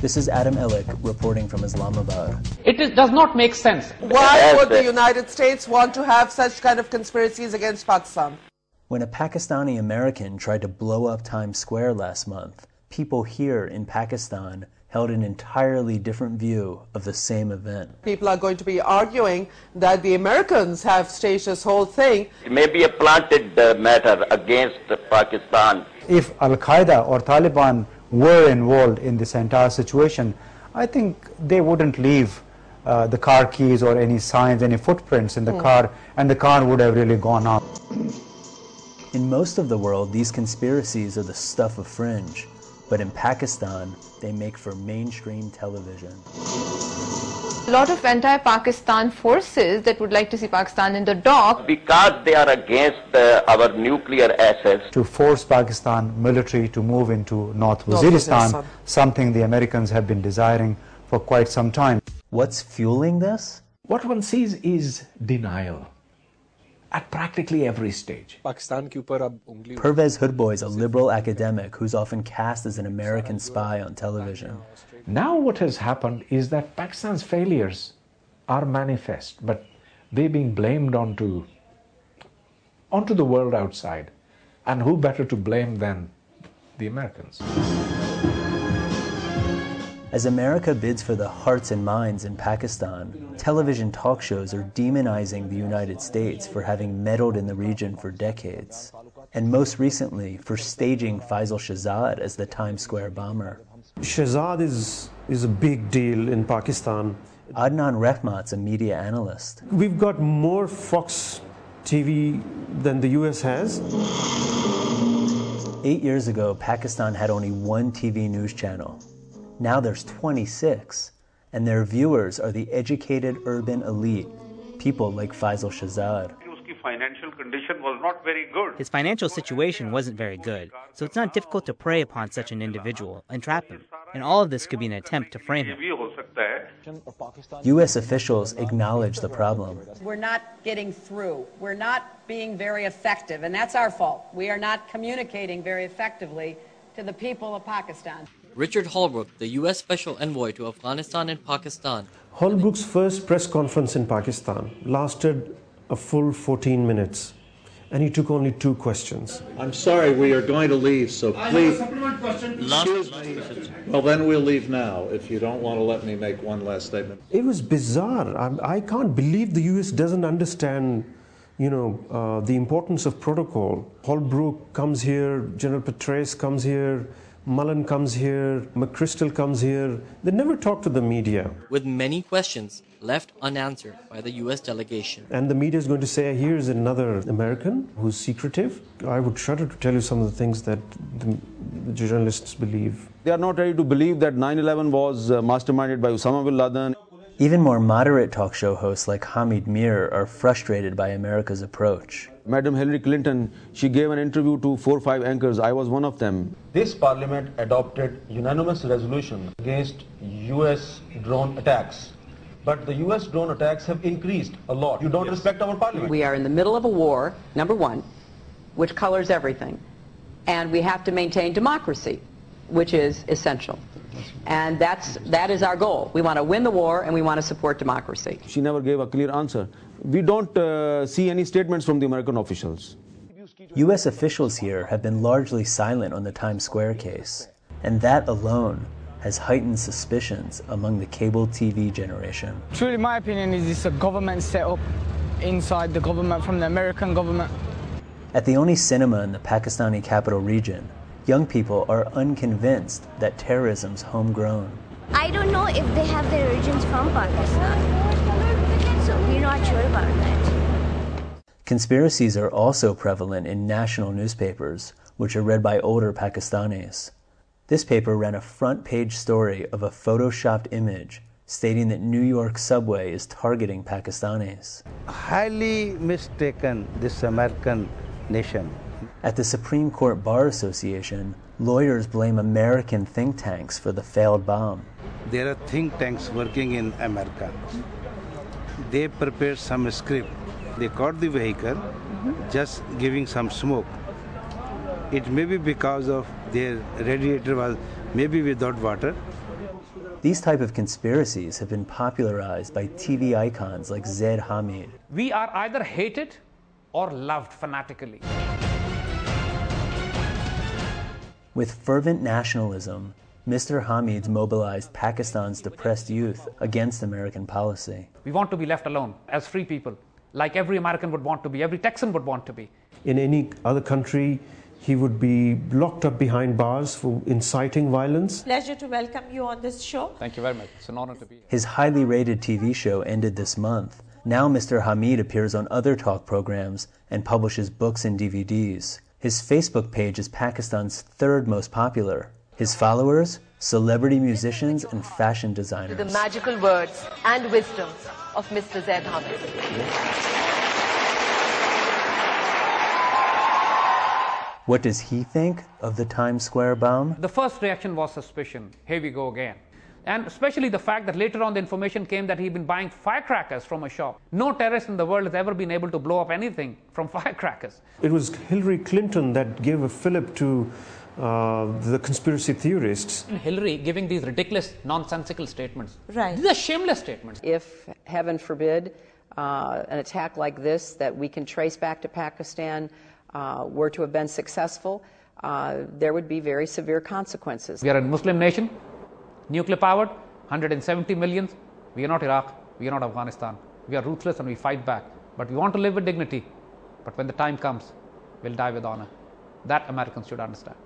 This is Adam Ellick reporting from Islamabad. Does not make sense. Why would the United States want to have such kind of conspiracies against Pakistan? When a Pakistani American tried to blow up Times Square last month, people here in Pakistan held an entirely different view of the same event. People are going to be arguing that the Americans have staged this whole thing. It may be a planted matter against Pakistan. If Al-Qaeda or Taliban were involved in this entire situation, I think they wouldn't leave the car keys or any signs, any footprints in the car, and the car would have really gone up. In most of the world, these conspiracies are the stuff of fringe. But in Pakistan, they make for mainstream television. A lot of anti-Pakistan forces that would like to see Pakistan in the dock. Because they are against our nuclear assets. To force Pakistan military to move into North Waziristan, something the Americans have been desiring for quite some time. What's fueling this? What one sees is denial at practically every stage. Pervez Hoodboy is a liberal academic who's often cast as an American spy on television. Now what has happened is that Pakistan's failures are manifest, but they're being blamed onto the world outside. And who better to blame than the Americans? As America bids for the hearts and minds in Pakistan, television talk shows are demonizing the United States for having meddled in the region for decades, and most recently for staging Faisal Shahzad as the Times Square bomber. Shahzad is a big deal in Pakistan. Adnan Rehmat's a media analyst. We've got more Fox TV than the US has. 8 years ago, Pakistan had only one TV news channel. Now there's 26, and their viewers are the educated urban elite, people like Faisal Shahzad. His financial condition was not very good. His financial situation wasn't very good, so it's not difficult to prey upon such an individual and trap him. And all of this could be an attempt to frame him. U.S. officials acknowledge the problem. We're not getting through. We're not being very effective, and that's our fault. We are not communicating very effectively to the people of Pakistan. Richard Holbrooke, the U.S. Special Envoy to Afghanistan and Pakistan. Holbrooke's first press conference in Pakistan lasted a full 14 minutes, and he took only 2 questions. I'm sorry, we are going to leave, so please. Well, then we'll leave now, if you don't want to let me make one last statement. It was bizarre. I can't believe the U.S. doesn't understand, the importance of protocol. Holbrooke comes here, General Petraeus comes here, Mullen comes here, McChrystal comes here. They never talk to the media. With many questions left unanswered by the U.S. delegation. And the media is going to say, here's another American who's secretive. I would shudder to tell you some of the things that the journalists believe. They are not ready to believe that 9/11 was masterminded by Osama bin Laden. Even more moderate talk show hosts like Hamid Mir are frustrated by America's approach. Madam Hillary Clinton, she gave an interview to 4 or 5 anchors. I was one of them. This parliament adopted unanimous resolution against U.S. drone attacks. But the U.S. drone attacks have increased a lot. You don't respect our parliament. We are in the middle of a war, number one, which colors everything. And we have to maintain democracy, which is essential. And that is our goal. We want to win the war and we want to support democracy. She never gave a clear answer. We don't see any statements from the American officials. U.S. officials here have been largely silent on the Times Square case, and that alone has heightened suspicions among the cable TV generation. Truly, my opinion is it's a government set up inside the government from the American government. At the only cinema in the Pakistani capital region, young people are unconvinced that terrorism's homegrown. I don't know if they have their origins from Pakistan, so we're not sure about that. Conspiracies are also prevalent in national newspapers, which are read by older Pakistanis. This paper ran a front-page story of a photoshopped image stating that New York subway is targeting Pakistanis. Highly mistaken, this American nation. At the Supreme Court Bar Association, lawyers blame American think tanks for the failed bomb. There are think tanks working in America. They prepared some script. They caught the vehicle, just giving some smoke. It may be because of their radiator was maybe without water. These type of conspiracies have been popularized by TV icons like Zaid Hamid. We are either hated or loved fanatically. With fervent nationalism, Mr. Hamid mobilized Pakistan's depressed youth against American policy. We want to be left alone as free people, like every American would want to be, every Texan would want to be. In any other country, he would be locked up behind bars for inciting violence. Pleasure to welcome you on this show. Thank you very much. It's an honor to be here. His highly rated TV show ended this month. Now Mr. Hamid appears on other talk programs and publishes books and DVDs. His Facebook page is Pakistan's third most popular. His followers, celebrity musicians and fashion designers. The magical words and wisdom of Mr. Zaid Hamid. What does he think of the Times Square bomb? The first reaction was suspicion. Here we go again. And especially the fact that later on the information came that he'd been buying firecrackers from a shop. No terrorist in the world has ever been able to blow up anything from firecrackers. It was Hillary Clinton that gave a fillip to the conspiracy theorists. And Hillary giving these ridiculous, nonsensical statements. Right. These are shameless statements. If, heaven forbid, an attack like this that we can trace back to Pakistan were to have been successful, there would be very severe consequences. We are a Muslim nation, nuclear powered, 170 million. We are not Iraq, we are not Afghanistan. We are ruthless and we fight back. But we want to live with dignity. But when the time comes, we'll die with honor. That Americans should understand.